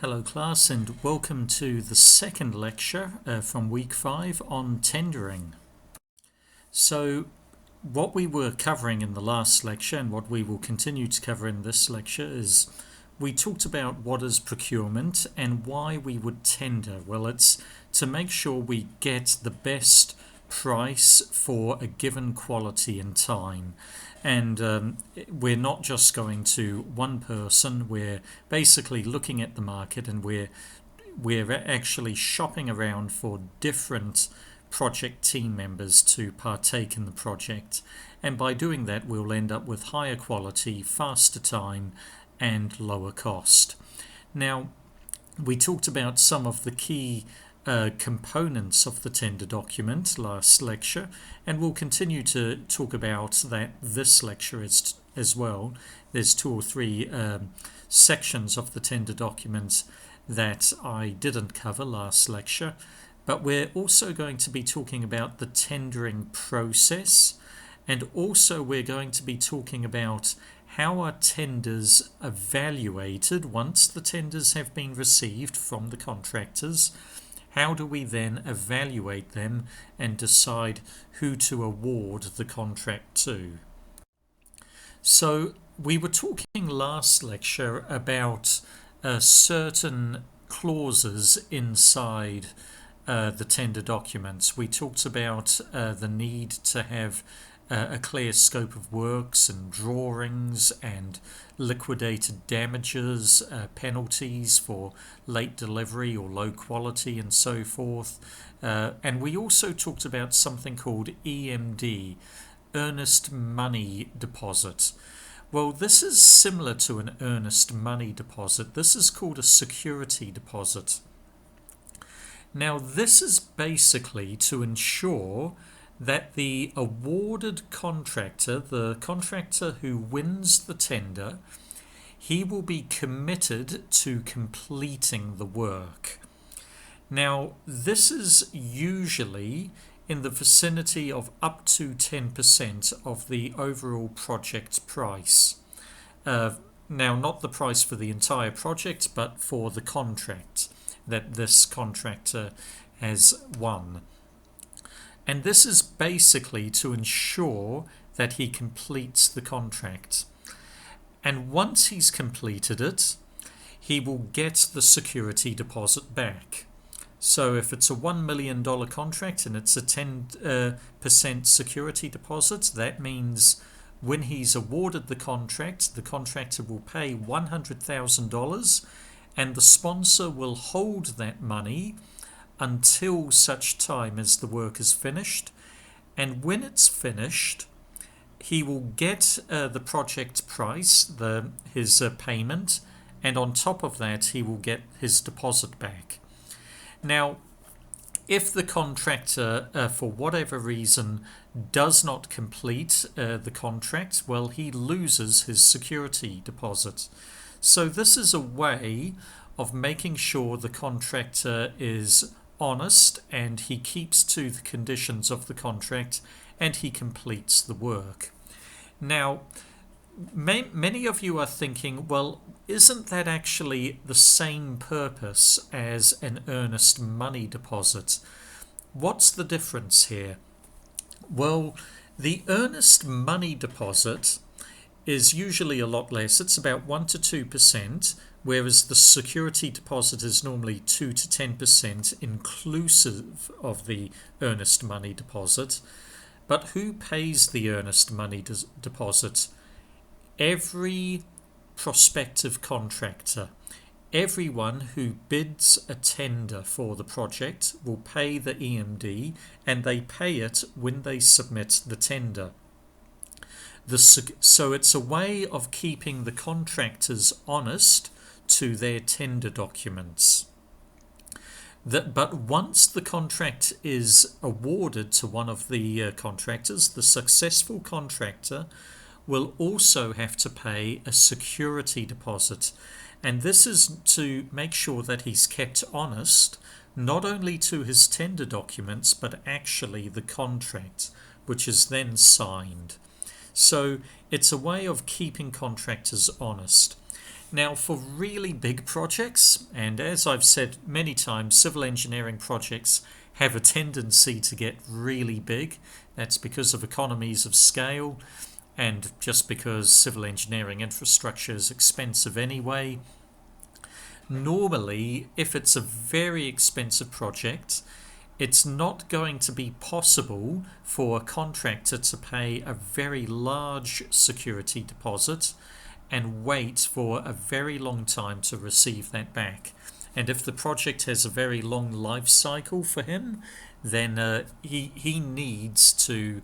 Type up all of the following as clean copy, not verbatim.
Hello class, and welcome to the second lecture from week 5 on tendering. So what we were covering in the last lecture and what we will continue to cover in this lecture is we talked about what is procurement and why we would tender. Well, it's to make sure we get the best price for a given quality and time. And we're not just going to one person, we're basically looking at the market, and we're actually shopping around for different project team members to partake in the project. And by doing that, we'll end up with higher quality, faster time, and lower cost. Now, we talked about some of the key components of the tender document last lecture, and we'll continue to talk about that this lecture as well. There's 2 or 3 sections of the tender document that I didn't cover last lecture, but we're also going to be talking about the tendering process, and also we're going to be talking about how are tenders evaluated once the tenders have been received from the contractors. How do we then evaluate them and decide who to award the contract to? So we were talking last lecture about certain clauses inside the tender documents. We talked about the need to have a clear scope of works and drawings and liquidated damages, penalties for late delivery or low quality and so forth. And we also talked about something called EMD, earnest money deposit. Well, this is similar to an earnest money deposit. This is called a security deposit. Now, this is basically to ensure that the awarded contractor, the contractor who wins the tender, he will be committed to completing the work. Now, this is usually in the vicinity of up to 10% of the overall project price. Now, not the price for the entire project, but for the contract that this contractor has won. And this is basically to ensure that he completes the contract. And once he's completed it, he will get the security deposit back. So if it's a $1 million contract and it's a 10% security deposit, that means when he's awarded the contract, the contractor will pay $100,000 and the sponsor will hold that money until such time as the work is finished. And when it's finished, he will get the project price, his payment, and on top of that he will get his deposit back. Now, if the contractor for whatever reason does not complete the contract, well, he loses his security deposit. So this is a way of making sure the contractor is honest and he keeps to the conditions of the contract and he completes the work. Now, many of you are thinking, well, isn't that actually the same purpose as an earnest money deposit? What's the difference here? Well, the earnest money deposit is usually a lot less. It's about 1 to 2%, whereas the security deposit is normally 2 to 10% inclusive of the earnest money deposit. But who pays the earnest money deposit? Every prospective contractor. Everyone who bids a tender for the project will pay the EMD, and they pay it when they submit the tender. So it's a way of keeping the contractors honest to their tender documents. But once the contract is awarded to one of the contractors, the successful contractor will also have to pay a security deposit. And this is to make sure that he's kept honest, not only to his tender documents, but actually the contract, which is then signed. So it's a way of keeping contractors honest. Now, for really big projects, and as I've said many times, civil engineering projects have a tendency to get really big. That's because of economies of scale and just because civil engineering infrastructure is expensive anyway. Normally, if it's a very expensive project, it's not going to be possible for a contractor to pay a very large security deposit and wait for a very long time to receive that back. And if the project has a very long life cycle for him, then he needs to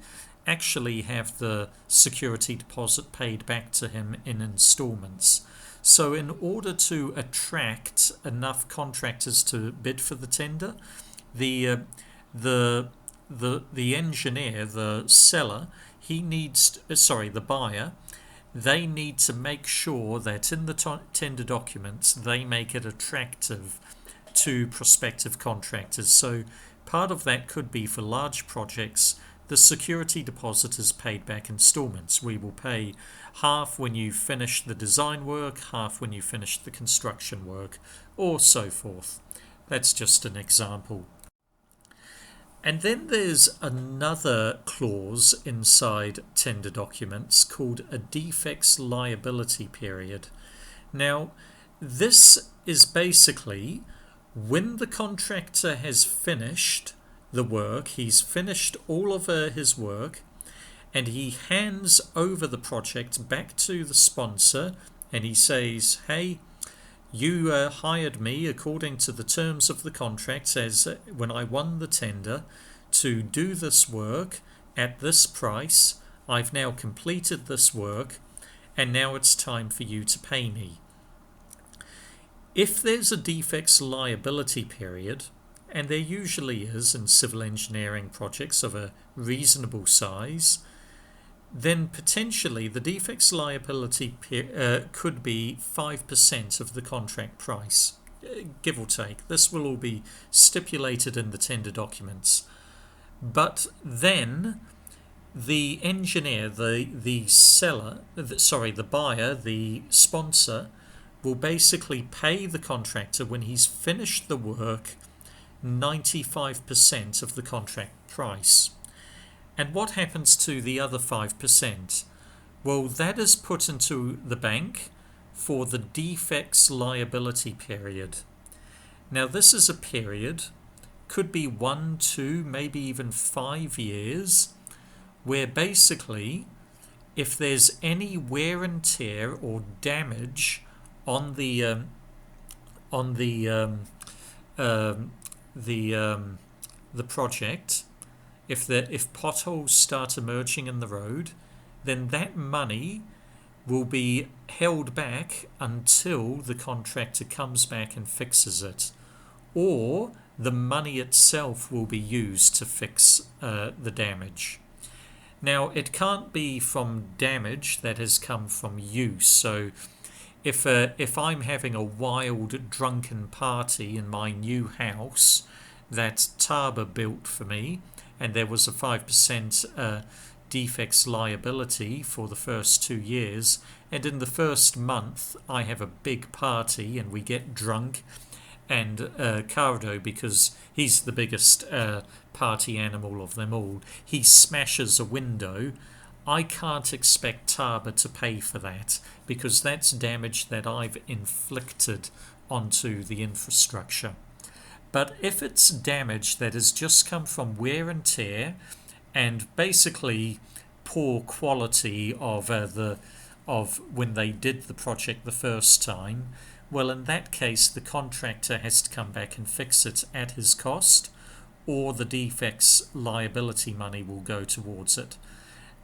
actually have the security deposit paid back to him in installments. So in order to attract enough contractors to bid for the tender, the engineer, the seller, the buyer, they need to make sure that in the tender documents they make it attractive to prospective contractors. So part of that could be for large projects, the security deposit is paid back installments. We will pay half when you finish the design work, half when you finish the construction work, or so forth. That's just an example. And then there's another clause inside tender documents called a defects liability period. Now, this is basically when the contractor has finished the work, he's finished all of his work, and he hands over the project back to the sponsor and he says, hey, you hired me according to the terms of the contract as when I won the tender to do this work at this price. I've now completed this work and now it's time for you to pay me. If there's a defects liability period, and there usually is in civil engineering projects of a reasonable size, then potentially the defects liability could be 5% of the contract price, give or take. This will all be stipulated in the tender documents. But then the engineer, the buyer, the sponsor, will basically pay the contractor when he's finished the work 95% of the contract price. And what happens to the other 5%? Well, that is put into the bank for the defects liability period. Now, this is a period, could be 1, 2, maybe even 5 years, where basically if there's any wear and tear or damage on the project, if potholes start emerging in the road, then that money will be held back until the contractor comes back and fixes it, or the money itself will be used to fix the damage. Now, it can't be from damage that has come from use. So if I'm having a wild drunken party in my new house that Taba built for me, and there was a 5% defects liability for the first 2 years, and in the first month I have a big party and we get drunk, and Cardo, because he's the biggest party animal of them all, he smashes a window. I can't expect Taba to pay for that, because that's damage that I've inflicted onto the infrastructure. But if it's damage that has just come from wear and tear and basically poor quality of when they did the project the first time, well, in that case the contractor has to come back and fix it at his cost, or the defects liability money will go towards it.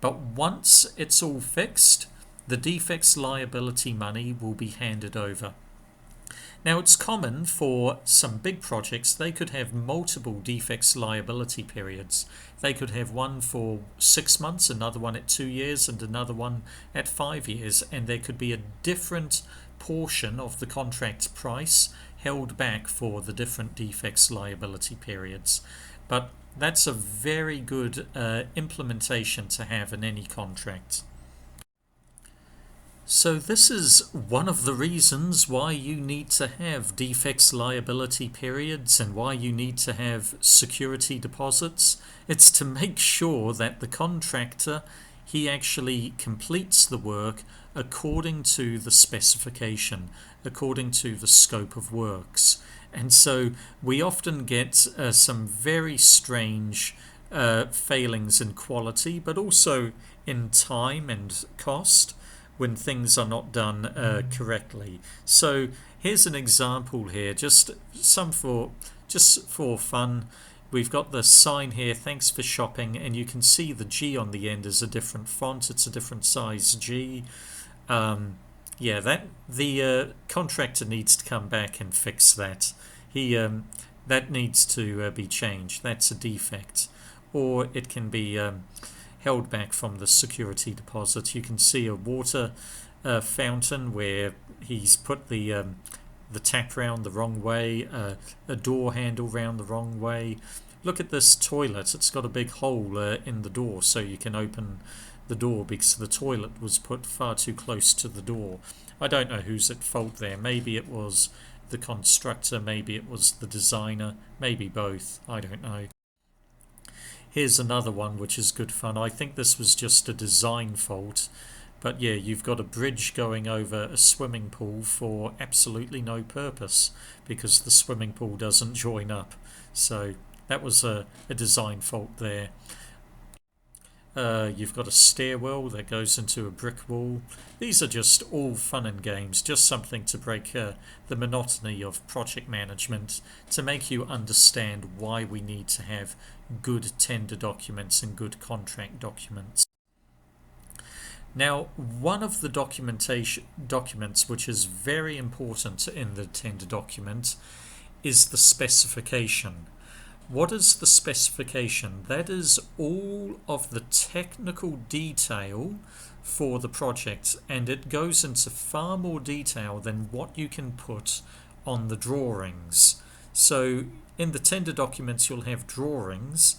But once it's all fixed, the defects liability money will be handed over. Now, it's common for some big projects, they could have multiple defects liability periods. They could have one for 6 months, another one at 2 years, and another one at 5 years, and there could be a different portion of the contract price held back for the different defects liability periods. But that's a very good implementation to have in any contract. So this is one of the reasons why you need to have defects liability periods and why you need to have security deposits. It's to make sure that the contractor, he actually completes the work according to the specification, according to the scope of works. And so we often get some very strange failings in quality, but also in time and cost when things are not done correctly. So here's an example here, just for fun. We've got the sign here, thanks for shopping, and you can see the G on the end is a different font, it's a different size G. Yeah, that the contractor needs to come back and fix that. That needs to be changed. That's a defect, or it can be held back from the security deposit. You can see a water fountain where he's put the tap round the wrong way, a door handle round the wrong way. Look at this toilet. It's got a big hole in the door so you can open the door because the toilet was put far too close to the door. I don't know who's at fault there. Maybe it was the constructor, maybe it was the designer, maybe both. I don't know. Here's another one which is good fun. I think this was just a design fault. But yeah, you've got a bridge going over a swimming pool for absolutely no purpose because the swimming pool doesn't join up. So that was a design fault there. You've got a stairwell that goes into a brick wall. These are just all fun and games, just something to break the monotony of project management, to make you understand why we need to have good tender documents and good contract documents. Now, one of the documents which is very important in the tender document is the specification. What is the specification? That is all of the technical detail for the project, and it goes into far more detail than what you can put on the drawings. So in the tender documents you'll have drawings,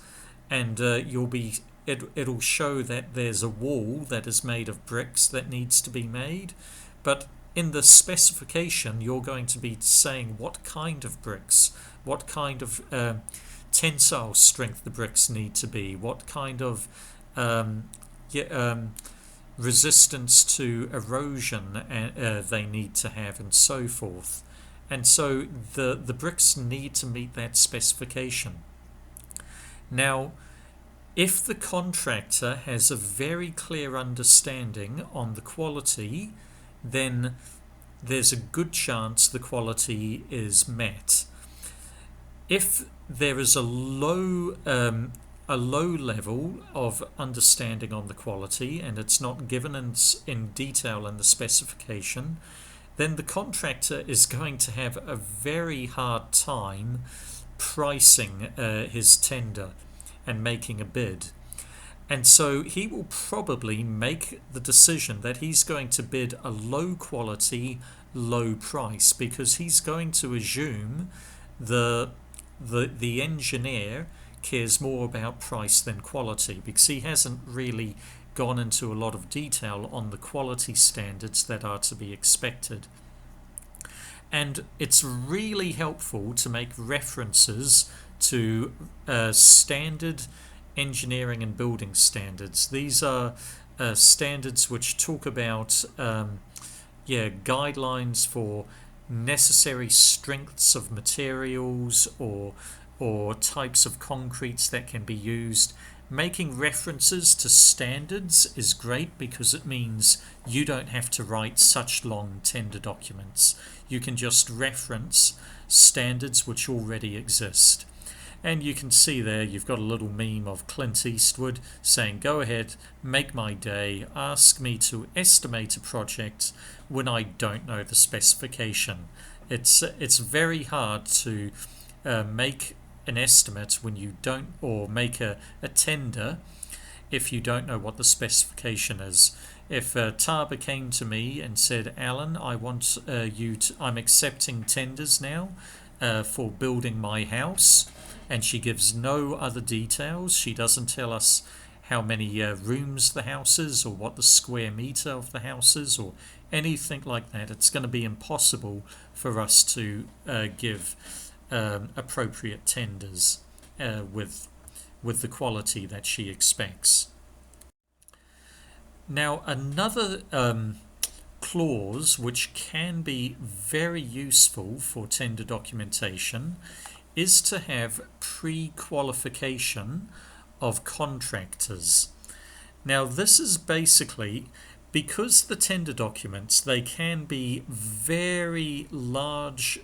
and it'll show that there's a wall that is made of bricks that needs to be made, but in the specification you're going to be saying what kind of bricks, what kind of tensile strength the bricks need to be, what kind of resistance to erosion they need to have, and so forth. And so the bricks need to meet that specification. Now, if the contractor has a very clear understanding on the quality, then there's a good chance the quality is met. If there is a low level of understanding on the quality and it's not given in detail in the specification, then the contractor is going to have a very hard time pricing his tender and making a bid. And so he will probably make the decision that he's going to bid a low quality, low price, because he's going to assume the engineer cares more about price than quality, because he hasn't really gone into a lot of detail on the quality standards that are to be expected. And it's really helpful to make references to standard engineering and building standards. These are standards which talk about guidelines for necessary strengths of materials or types of concretes that can be used. Making references to standards is great because it means you don't have to write such long tender documents. You can just reference standards which already exist. And you can see there you've got a little meme of Clint Eastwood saying, go ahead, make my day, ask me to estimate a project when I don't know the specification. It's very hard to make an estimate when you don't, or make a tender if you don't know what the specification is. If Taba came to me and said, Alan, I want I'm accepting tenders now for building my house, and she gives no other details, she doesn't tell us how many rooms the house is or what the square meter of the house is or anything like that. It's going to be impossible for us to give appropriate tenders with the quality that she expects. Now, another clause which can be very useful for tender documentation is to have pre-qualification of contractors. Now, this is basically because the tender documents, they can be very large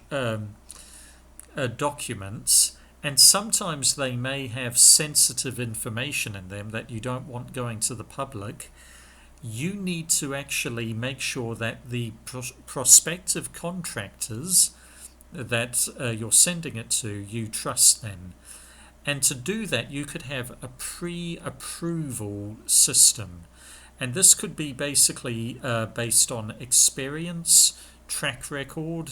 documents, and sometimes they may have sensitive information in them that you don't want going to the public. You need to actually make sure that the prospective contractors that you're sending it to, you trust them. And to do that, you could have a pre-approval system. And this could be basically based on experience, track record.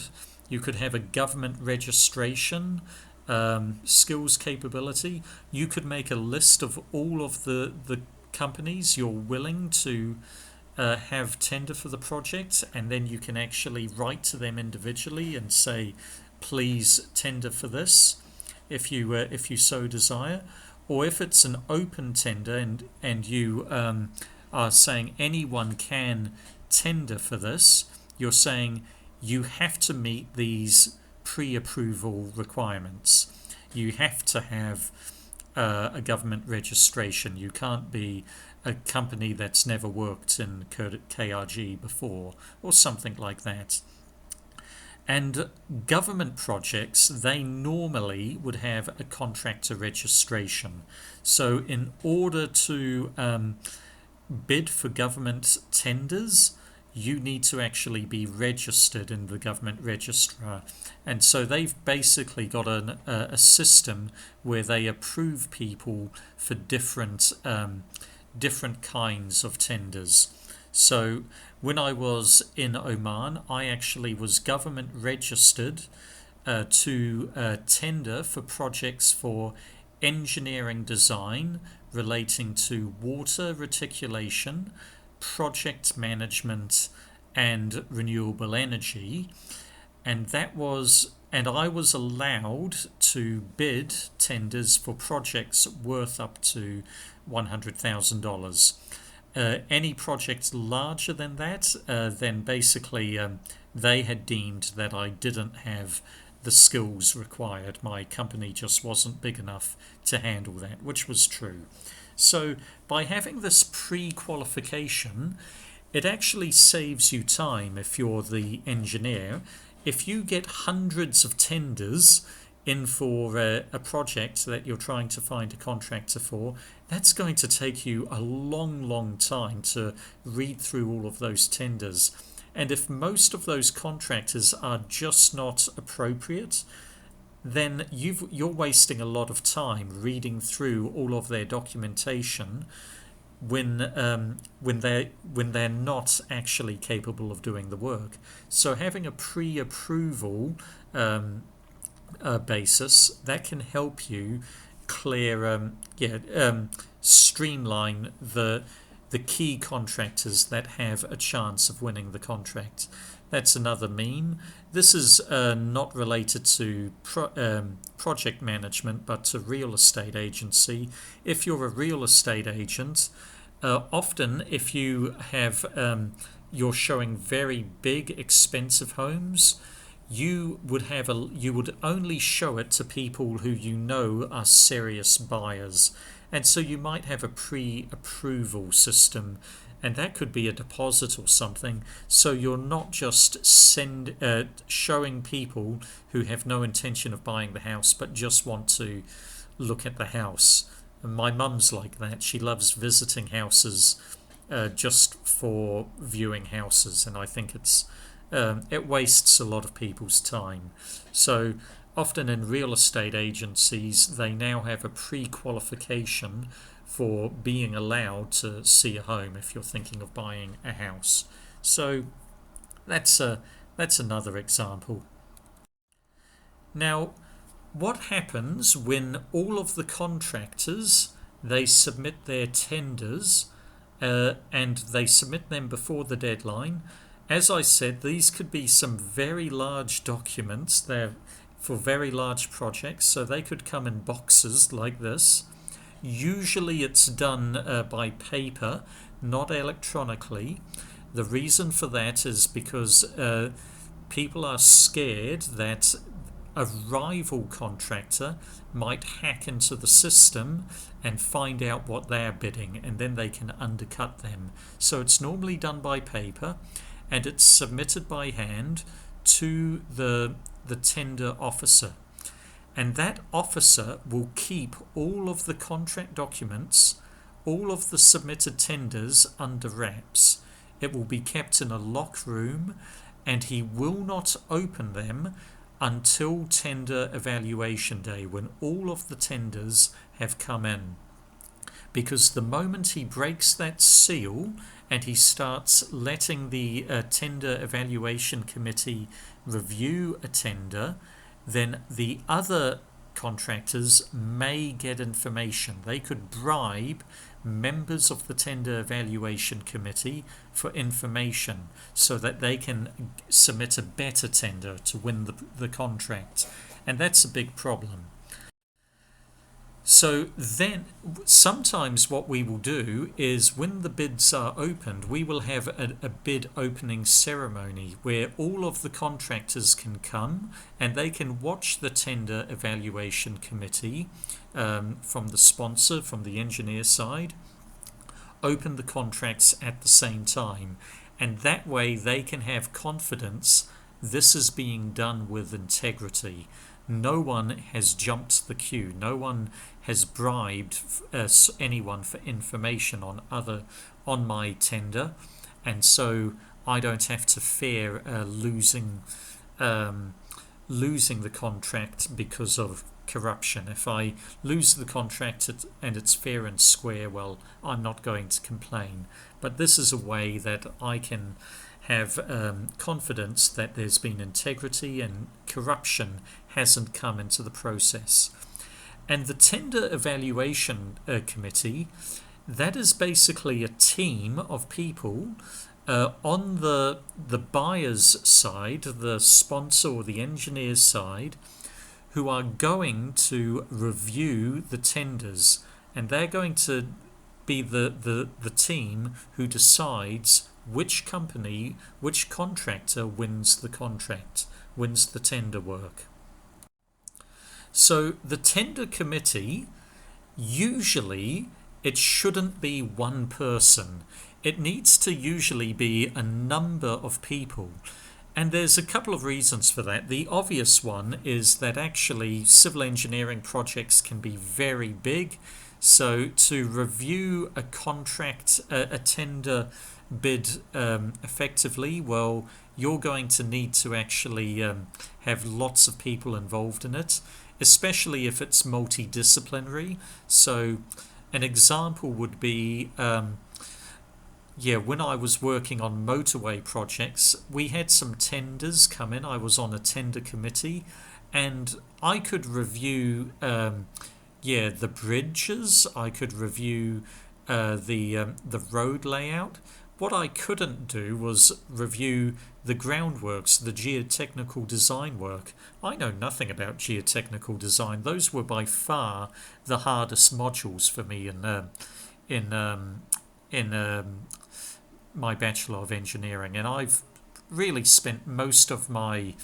You could have a government registration, skills capability. You could make a list of all of the companies you're willing to have tender for the project, and then you can actually write to them individually and say, please tender for this if you so desire. Or if it's an open tender and you are saying anyone can tender for this, you're saying you have to meet these pre-approval requirements. You have to have a government registration. You can't be a company that's never worked in KRG before or something like that. And government projects, they normally would have a contractor registration. So in order to bid for government tenders, you need to actually be registered in the government registrar. And so they've basically got a system where they approve people for different kinds of tenders. So when I was in Oman, I actually was government registered to tender for projects for engineering design relating to water reticulation, project management, and renewable energy. And I was allowed to bid tenders for projects worth up to $100,000. Any projects larger than that, then basically they had deemed that I didn't have the skills required. My company just wasn't big enough to handle that, which was true. So by having this pre-qualification, it actually saves you time if you're the engineer. If you get hundreds of tenders in for a project that you're trying to find a contractor for, that's going to take you a long time to read through all of those tenders. And if most of those contractors are just not appropriate, then you're wasting a lot of time reading through all of their documentation when they're not actually capable of doing the work. So having a pre-approval basis, that can help you streamline the key contractors that have a chance of winning the contract. That's another meme. This is not related to project management, but to real estate agency. If you're a real estate agent, often if you have you're showing very big, expensive homes, you would only show it to people who you know are serious buyers. And so you might have a pre-approval system, and that could be a deposit or something. So you're not just showing people who have no intention of buying the house, but just want to look at the house. And my mum's like that. She loves visiting houses just for viewing houses, and I think it wastes a lot of people's time. So often in real estate agencies, they now have a pre-qualification for being allowed to see a home if you're thinking of buying a house. So that's another example. Now, what happens when all of the contractors, they submit their tenders and they submit them before the deadline, As I said, these could be some very large documents. They're for very large projects, so they could come in boxes like this. Usually it's done by paper, not electronically. The reason for that is because people are scared that a rival contractor might hack into the system and find out what they're bidding, and then they can undercut them. So it's normally done by paper, and it's submitted by hand to the tender officer. And that officer will keep all of the contract documents, all of the submitted tenders under wraps. It will be kept in a locked room, and he will not open them until tender evaluation day, when all of the tenders have come in. Because the moment he breaks that seal and he starts letting the tender evaluation committee review a tender, then the other contractors may get information. They could bribe members of the tender evaluation committee for information so that they can submit a better tender to win the contract. And that's a big problem. So then sometimes what we will do is, when the bids are opened, we will have a bid opening ceremony where all of the contractors can come and they can watch the tender evaluation committee from the sponsor, from the engineer side, open the contracts at the same time. And that way they can have confidence this is being done with integrity. No one has jumped the queue. No one has bribed anyone for information on my tender, and so I don't have to fear losing the contract because of corruption. If I lose the contract and it's fair and square, well, I'm not going to complain. But this is a way that I can have confidence that there's been integrity and corruption hasn't come into the process. And the tender evaluation committee, that is basically a team of people on the buyer's side, the sponsor or the engineer's side, who are going to review the tenders, and they're going to be the team who decides which company, which contractor wins the contract, wins the tender work. So the tender committee, usually it shouldn't be one person. It needs to usually be a number of people. And there's a couple of reasons for that. The obvious one is that actually civil engineering projects can be very big. So to review a contract, a tender bid effectively, well, you're going to need to actually have lots of people involved in it, especially if it's multidisciplinary. So an example would be, when I was working on motorway projects, we had some tenders come in. I was on a tender committee, and I could review the bridges. I could review the road layout. What I couldn't do was review the groundworks, the geotechnical design work. I know nothing about geotechnical design. Those were by far the hardest modules for me in my Bachelor of Engineering, and I've really spent most of my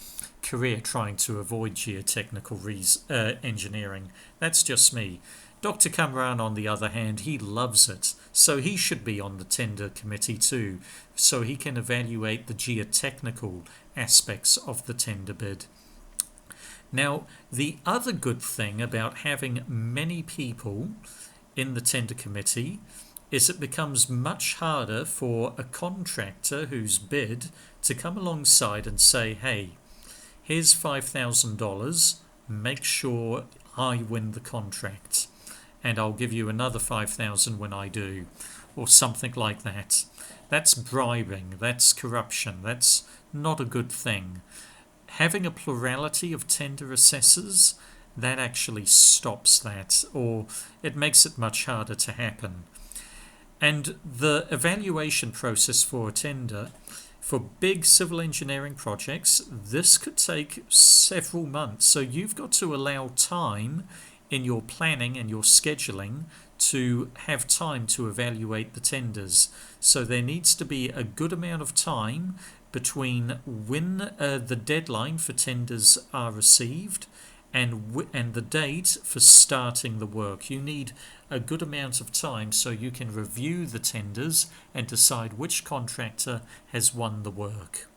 career trying to avoid geotechnical engineering. That's just me. Dr. Kamran, on the other hand, he loves it, so he should be on the tender committee too, so he can evaluate the geotechnical aspects of the tender bid. Now, the other good thing about having many people in the tender committee is it becomes much harder for a contractor who's bid to come alongside and say, hey, here's $5,000, make sure I win the contract, and I'll give you another $5,000 when I do, or something like that. That's bribing, that's corruption, that's not a good thing. Having a plurality of tender assessors, that actually stops that, or it makes it much harder to happen. And the evaluation process for a tender, For big civil engineering projects, this could take several months. So you've got to allow time in your planning and your scheduling to have time to evaluate the tenders. So there needs to be a good amount of time between when the deadline for tenders are received and the date for starting the work. You need a good amount of time so you can review the tenders and decide which contractor has won the work.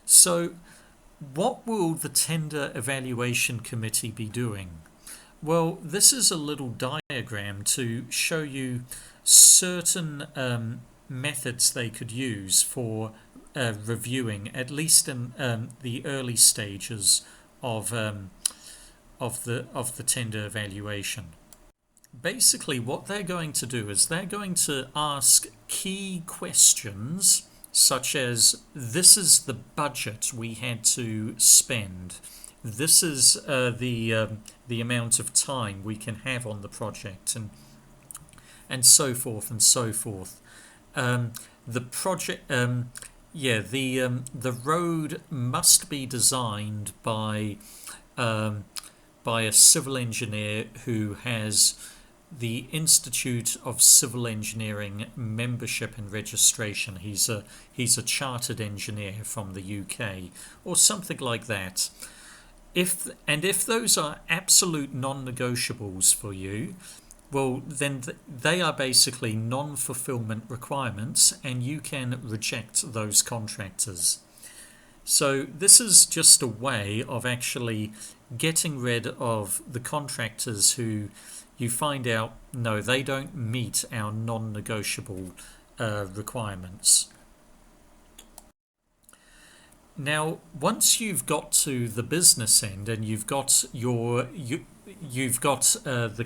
So what will the Tender Evaluation Committee be doing? Well, this is a little diagram to show you certain methods they could use for reviewing, at least in the early stages of the tender evaluation. Basically, what they're going to do is they're going to ask key questions such as, this is the budget we had to spend, this is the amount of time we can have on the project, and so forth and so forth. The project, the road must be designed by a civil engineer who has the Institute of Civil Engineering membership and registration. He's a chartered engineer from the UK or something like that. If those are absolute non-negotiables for you, well, then they are basically non-fulfillment requirements, and you can reject those contractors. So this is just a way of actually getting rid of the contractors who you find out, no, they don't meet our non-negotiable requirements. Now, once you've got to the business end and you've got the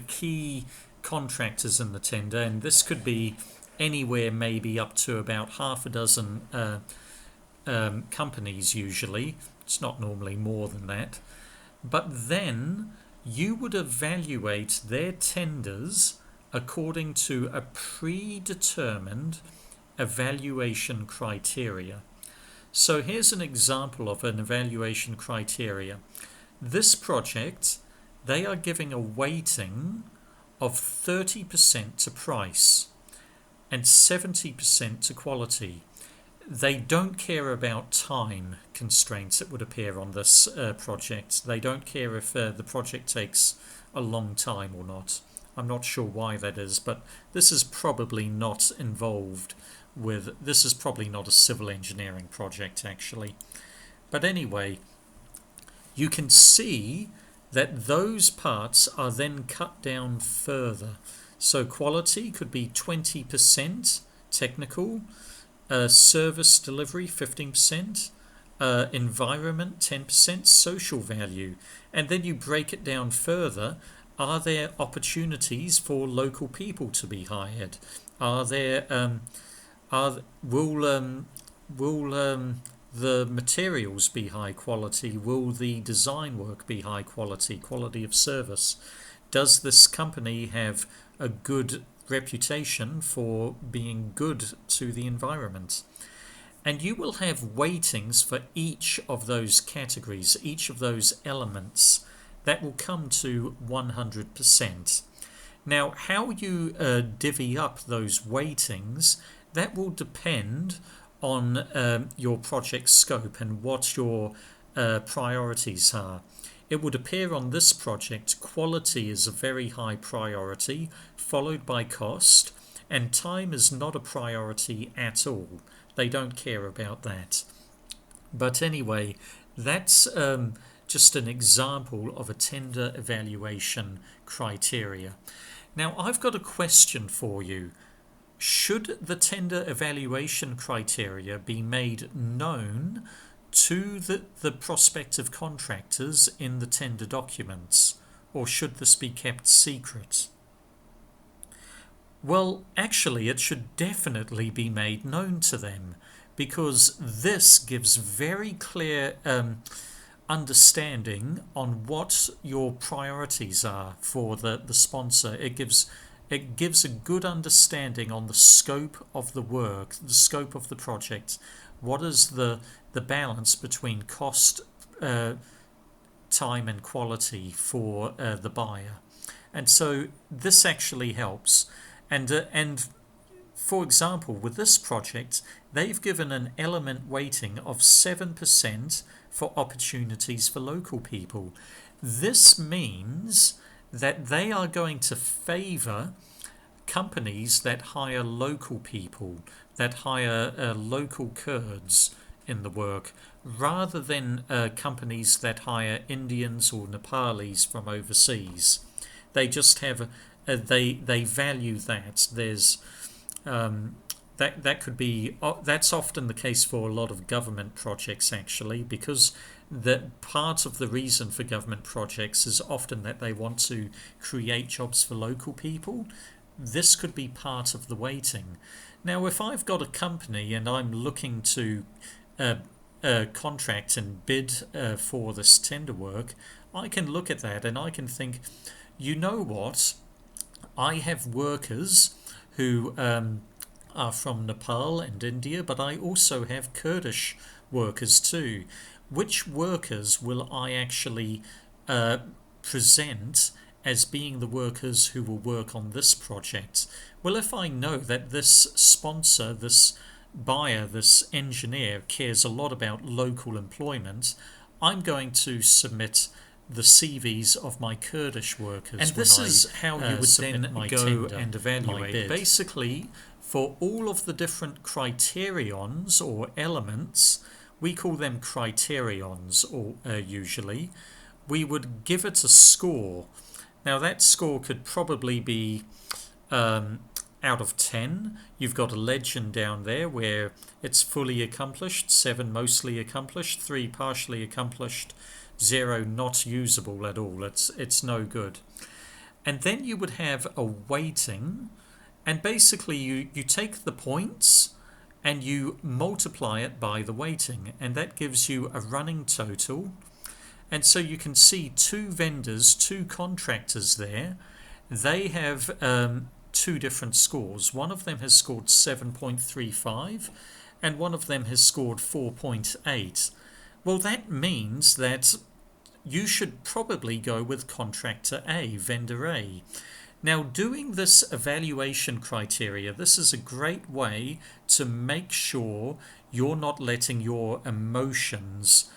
key contractors in the tender, and this could be anywhere maybe up to about half a dozen companies usually. It's not normally more than that. But then you would evaluate their tenders according to a predetermined evaluation criteria. So here's an example of an evaluation criteria. This project, they are giving a weighting of 30% to price and 70% to quality. They don't care about time constraints, it would appear, on this project. They don't care if the project takes a long time or not. I'm not sure why that is, but this is probably not involved with, this is probably not a civil engineering project actually. But anyway, you can see that those parts are then cut down further. So quality could be 20% technical, service delivery 15%, environment 10%, social value, and then you break it down further. Are there opportunities for local people to be hired? Are there will the materials be high quality? Will the design work be high quality? Quality of service? Does this company have a good reputation for being good to the environment? And you will have weightings for each of those categories, each of those elements, that will come to 100%. Now, how you divvy up those weightings, that will depend on your project scope and what your priorities are. It would appear on this project, quality is a very high priority, followed by cost, and time is not a priority at all. They don't care about that. But anyway, that's just an example of a tender evaluation criteria. Now, I've got a question for you. Should the tender evaluation criteria be made known to the prospective contractors in the tender documents, or should this be kept secret? Well, actually, it should definitely be made known to them, because this gives very clear understanding on what your priorities are for the sponsor. It it gives a good understanding on the scope of the work, the scope of the project. What is the balance between cost, time and quality for the buyer? And so this actually helps. And for example, with this project, they've given an element weighting of 7% for opportunities for local people. This means that they are going to favour companies that hire local people, that hire local Kurds in the work, rather than companies that hire Indians or Nepalis from overseas. They just have they value that. There's that could be that's often the case for a lot of government projects, actually, because part of the reason for government projects is often that they want to create jobs for local people. This could be part of the weighting. Now, if I've got a company and I'm looking to contract and bid for this tender work, I can look at that and I can think, you know what, I have workers who are from Nepal and India, but I also have Kurdish workers too. Which workers will I actually present as being the workers who will work on this project? Well, if I know that this sponsor, this buyer, this engineer cares a lot about local employment, I'm going to submit the CVs of my Kurdish workers. And this is how you would then go and evaluate. Basically, for all of the different criterions or elements, we call them criterions, or usually, we would give it a score. Now that score could probably be out of 10. You've got a legend down there where it's fully accomplished, 7 mostly accomplished, 3 partially accomplished, 0 not usable at all. It's no good. And then you would have a weighting, and basically you take the points and you multiply it by the weighting, and that gives you a running total. And so you can see 2 vendors, 2 contractors there. They have 2 different scores. One of them has scored 7.35 and one of them has scored 4.8. Well, that means that you should probably go with contractor A, vendor A. Now, doing this evaluation criteria, this is a great way to make sure you're not letting your emotions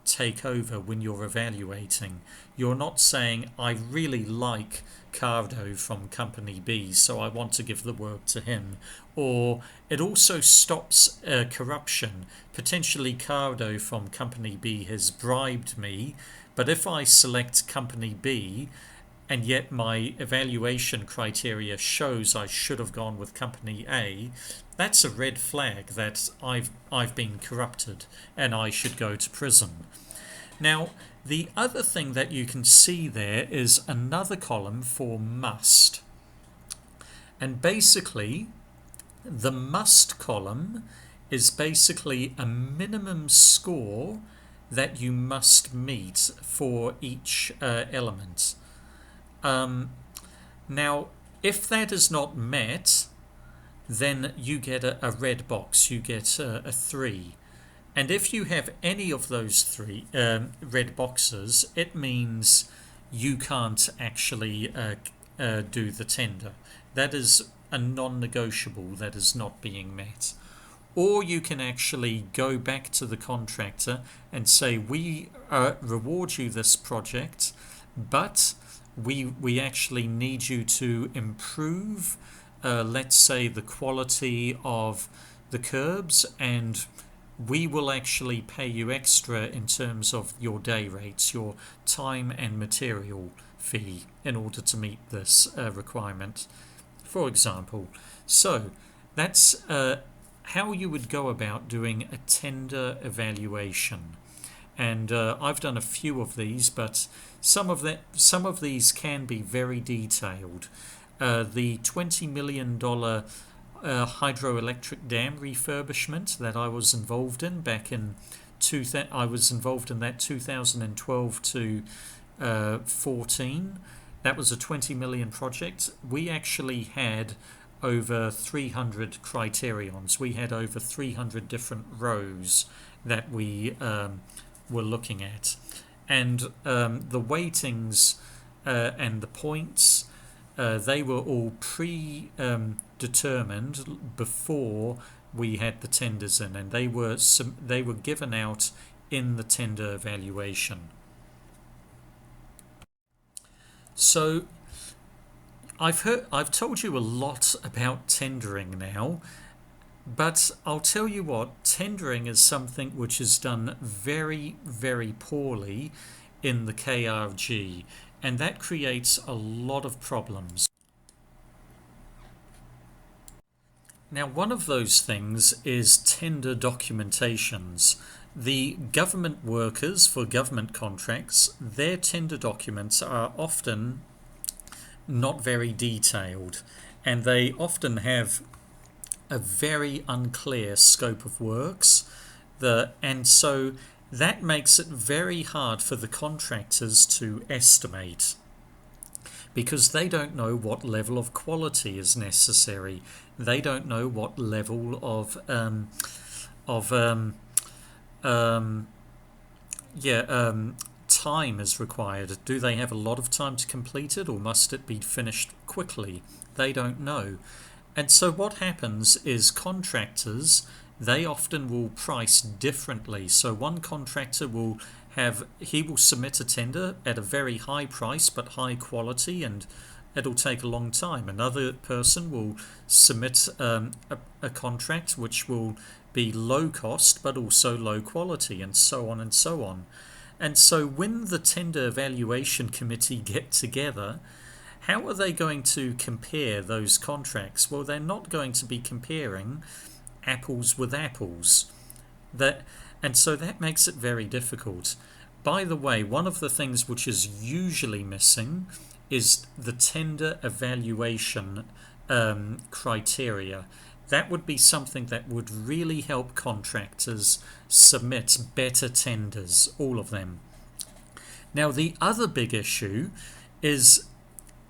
take over when you're evaluating. You're not saying, I really like Cardo from company B, so I want to give the work to him. Or it also stops corruption. Potentially Cardo from company B has bribed me, but if I select company B and yet my evaluation criteria shows I should have gone with company A, that's a red flag that I've been corrupted and I should go to prison. Now, the other thing that you can see there is another column for must. And basically, the must column is basically a minimum score that you must meet for each element. Now, if that is not met, then you get a red box, you get a 3. And if you have any of those 3 red boxes, it means you can't actually do the tender. That is a non-negotiable that is not being met. Or you can actually go back to the contractor and say, we reward you this project, but we actually need you to improve, let's say, the quality of the curbs, and we will actually pay you extra in terms of your day rates, your time and material fee, in order to meet this requirement, for example. So that's how you would go about doing a tender evaluation. And I've done a few of these, but some of these can be very detailed. The $20 million hydroelectric dam refurbishment that I was involved in back in I was involved in that 2012 to 14. That was a 20 million project. We actually had over 300 criterions. We had over 300 different rows that we were looking at. And the weightings and the points, they were all determined before we had the tenders in, and they were given out in the tender evaluation. So I've told you a lot about tendering now, but I'll tell you what, tendering is something which is done very, very poorly in the KRG, and that creates a lot of problems. Now, one of those things is tender documentations. The government workers for government contracts, their tender documents are often not very detailed, and they often have a very unclear scope of works. And so that makes it very hard for the contractors to estimate, because they don't know what level of quality is necessary. They don't know what level of time is required. Do they have a lot of time to complete it, or must it be finished quickly? They don't know. And so what happens is contractors, they often will price differently. So one contractor will submit a tender at a very high price but high quality, and it'll take a long time. Another person will submit a contract which will be low cost but also low quality, and so on and so on. And so when the tender evaluation committee get together, how are they going to compare those contracts? Well, they're not going to be comparing apples with apples. And so that makes it very difficult. By the way, one of the things which is usually missing is the tender evaluation criteria. That would be something that would really help contractors submit better tenders, all of them. Now, the other big issue is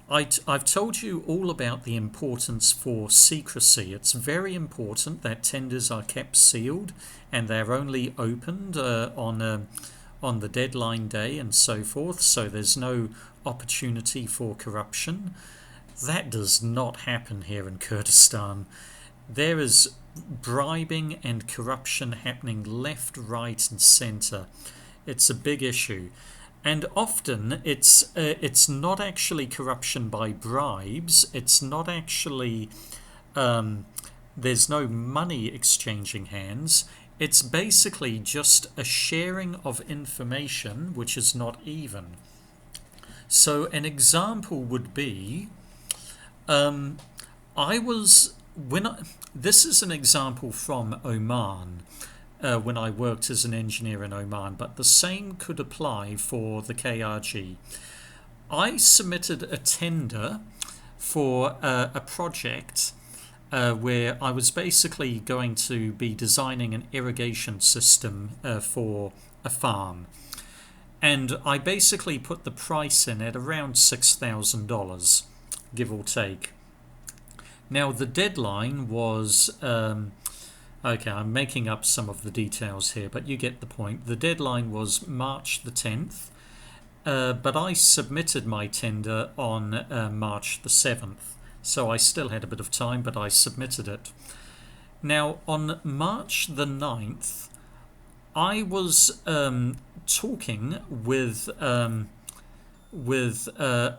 I've told you all about the importance for secrecy. It's very important that tenders are kept sealed and they're only opened on the deadline day and so forth, so there's no opportunity for corruption. That does not happen here in Kurdistan. There is bribing and corruption happening left, right, and centre. It's a big issue. And often it's not actually corruption by bribes. It's not actually, there's no money exchanging hands. It's basically just a sharing of information which is not even. So an example would be, this is an example from Oman. When I worked as an engineer in Oman, but the same could apply for the KRG. I submitted a tender for a project where I was basically going to be designing an irrigation system for a farm. And I basically put the price in at around $6,000, give or take. Now, the deadline was... Okay, I'm making up some of the details here, but you get the point. The deadline was March the 10th, but I submitted my tender on March the 7th. So I still had a bit of time, but I submitted it. Now, on March the 9th, I was talking with a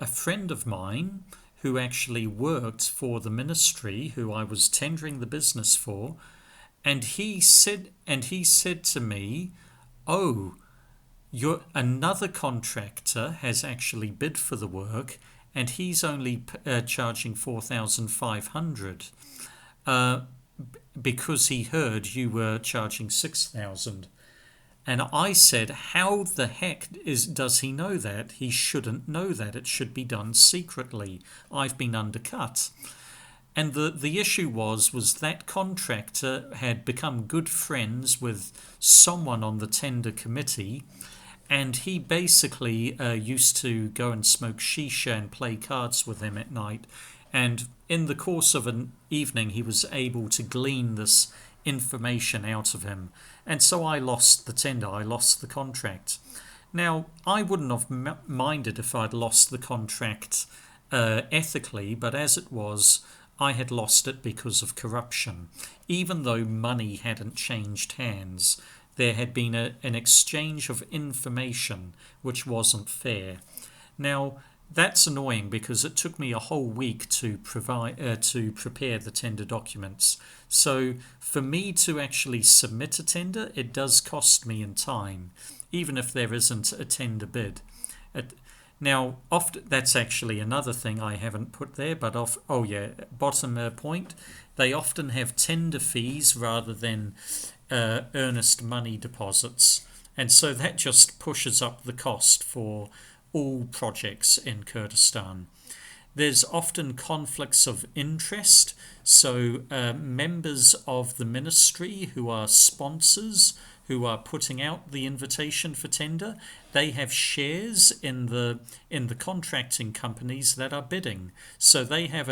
friend of mine who actually worked for the ministry, who I was tendering the business for. And he said to me, "Oh, another contractor has actually bid for the work, and he's only charging $4,500 because he heard you were charging $6,000." And I said, "How the heck does he know that? He shouldn't know that. It should be done secretly. I've been undercut." And the issue was that contractor had become good friends with someone on the tender committee, And he basically used to go and smoke shisha and play cards with him at night. And in the course of an evening, he was able to glean this information out of him. And so I lost the tender, I lost the contract. Now, I wouldn't have minded if I'd lost the contract ethically, but as it was, I had lost it because of corruption. Even though money hadn't changed hands, there had been an exchange of information which wasn't fair. Now, that's annoying because it took me a whole week to prepare the tender documents. So for me to actually submit a tender, it does cost me in time, even if there isn't a tender bid. Now, often that's actually another thing I haven't put there, but bottom point, they often have tender fees rather than earnest money deposits, and so that just pushes up the cost for all projects in Kurdistan. There's often conflicts of interest, so members of the ministry who are sponsors, who are putting out the invitation for tender, they have shares in the contracting companies that are bidding. So they have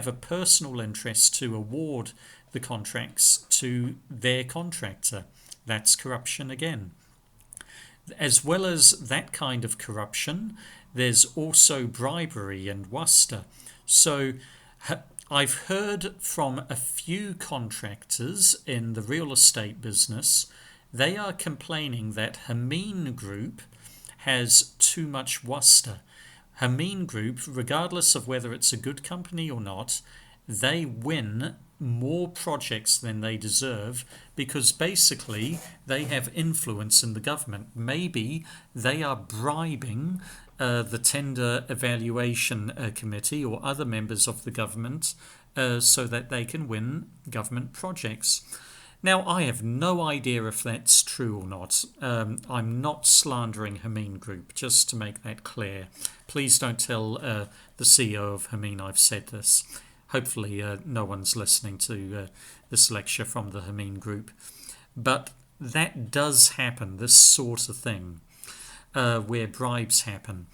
a personal interest to award the contracts to their contractor. That's corruption again. As well as that kind of corruption, there's also bribery and wasta. So I've heard from a few contractors in the real estate business. They are complaining that Hameen Group has too much wasta. Hameen Group, regardless of whether it's a good company or not, they win more projects than they deserve because basically they have influence in the government. Maybe they are bribing the tender evaluation committee or other members of the government so that they can win government projects. Now, I have no idea if that's true or not. I'm not slandering Hameen Group, just to make that clear. Please don't tell the CEO of Hameen I've said this. Hopefully no one's listening to this lecture from the Hameen Group. But that does happen, this sort of thing, where bribes happen.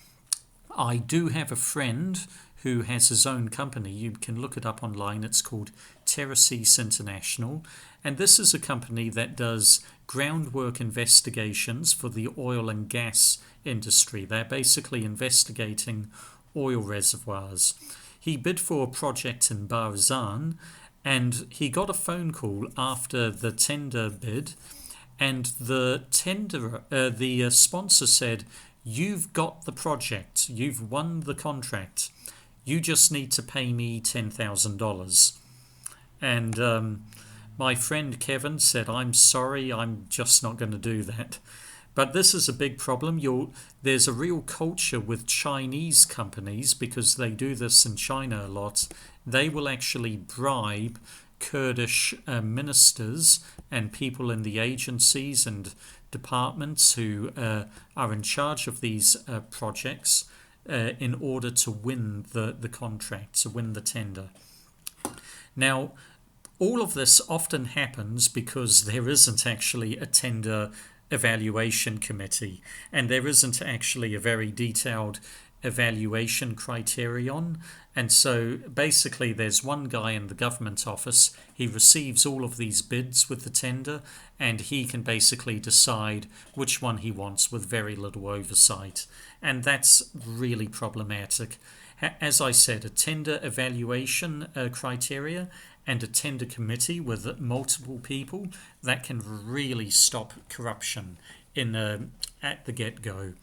I do have a friend who has his own company. You can look it up online. It's called Terracease International. And this is a company that does groundwork investigations for the oil and gas industry. They're basically investigating oil reservoirs. He bid for a project in Barzan, and he got a phone call after the tender bid, and the sponsor said, "You've got the project, you've won the contract, you just need to pay me $10,000." And my friend Kevin said, "I'm sorry, I'm just not going to do that." But this is a big problem. There's a real culture with Chinese companies, because they do this in China a lot. They will actually bribe Kurdish ministers and people in the agencies and departments who are in charge of these projects in order to win the contract, to win the tender. Now, all of this often happens because there isn't actually a tender evaluation committee, and there isn't actually a very detailed evaluation criterion. And so basically there's one guy in the government office, he receives all of these bids with the tender, and he can basically decide which one he wants with very little oversight. And that's really problematic. As I said, a tender evaluation criteria and a tender committee with multiple people, that can really stop corruption at the get-go.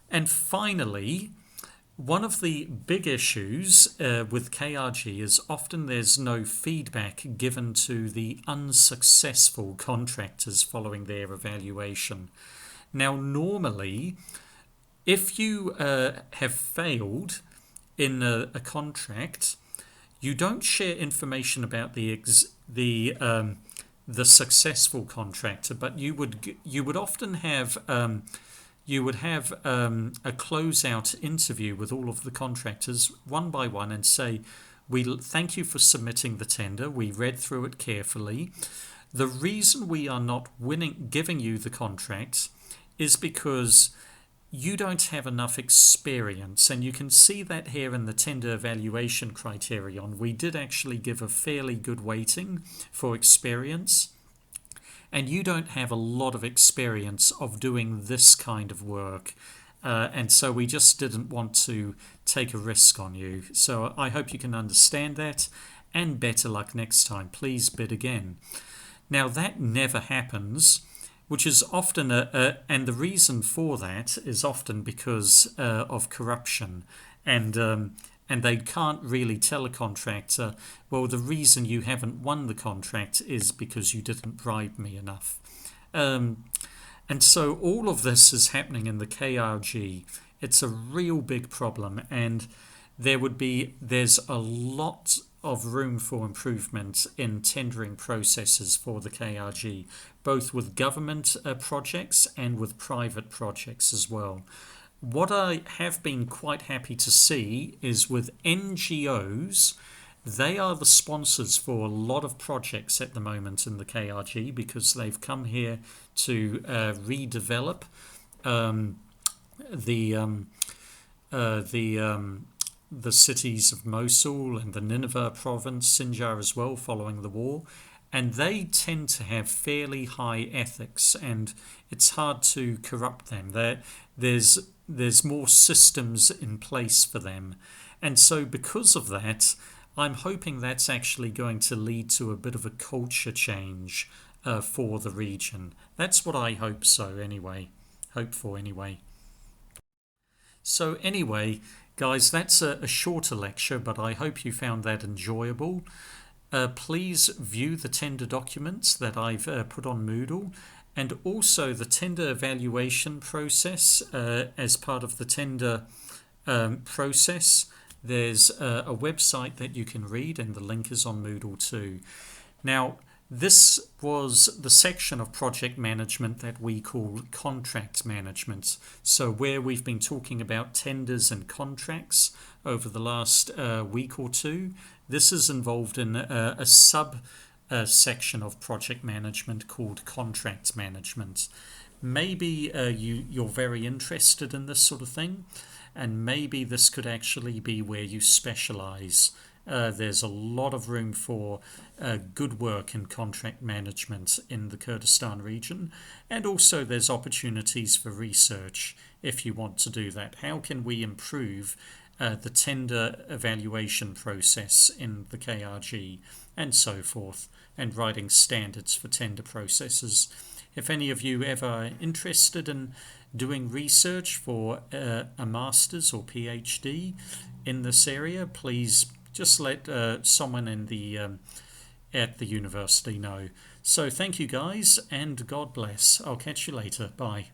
And finally, one of the big issues with KRG is often there's no feedback given to the unsuccessful contractors following their evaluation. Now, normally, if you have failed in a contract, you don't share information about the successful contractor, but you would often have a closeout interview with all of the contractors one by one and say, "We thank you for submitting the tender. We read through it carefully. The reason we are not giving you the contract is because you don't have enough experience, and you can see that here in the tender evaluation criterion. We did actually give a fairly good weighting for experience, and you don't have a lot of experience of doing this kind of work. And so we just didn't want to take a risk on you. So I hope you can understand that, and better luck next time. Please bid again. Now, that never happens, which is often and the reason for that is often because of corruption, and they can't really tell a contractor, well, the reason you haven't won the contract is because you didn't bribe me enough. And so all of this is happening in the KRG. It's a real big problem, and there's a lot of room for improvement in tendering processes for the KRG, both with government projects and with private projects as well. What I have been quite happy to see is with NGOs, they are the sponsors for a lot of projects at the moment in the KRG, because they've come here to redevelop the cities of Mosul and the Nineveh province, Sinjar as well, following the war. And they tend to have fairly high ethics, and it's hard to corrupt them. There's more systems in place for them. And so because of that, I'm hoping that's actually going to lead to a bit of a culture change for the region. That's what I hope for anyway. So anyway, guys, that's a shorter lecture, but I hope you found that enjoyable. Please view the tender documents that I've put on Moodle, and also the tender evaluation process as part of the tender process. There's a website that you can read, and the link is on Moodle too. Now, this was the section of project management that we call contract management. So where we've been talking about tenders and contracts over the last week or two, this is involved in a sub section of project management called contract management. Maybe you're very interested in this sort of thing, and maybe this could actually be where you specialize. There's a lot of room for good work in contract management in the Kurdistan region, and also there's opportunities for research if you want to do that. How can we improve the tender evaluation process in the KRG, and so forth, and writing standards for tender processes? If any of you ever are interested in doing research for a master's or PhD in this area, please just let someone in at the university know. So thank you guys, and God bless. I'll catch you later. Bye.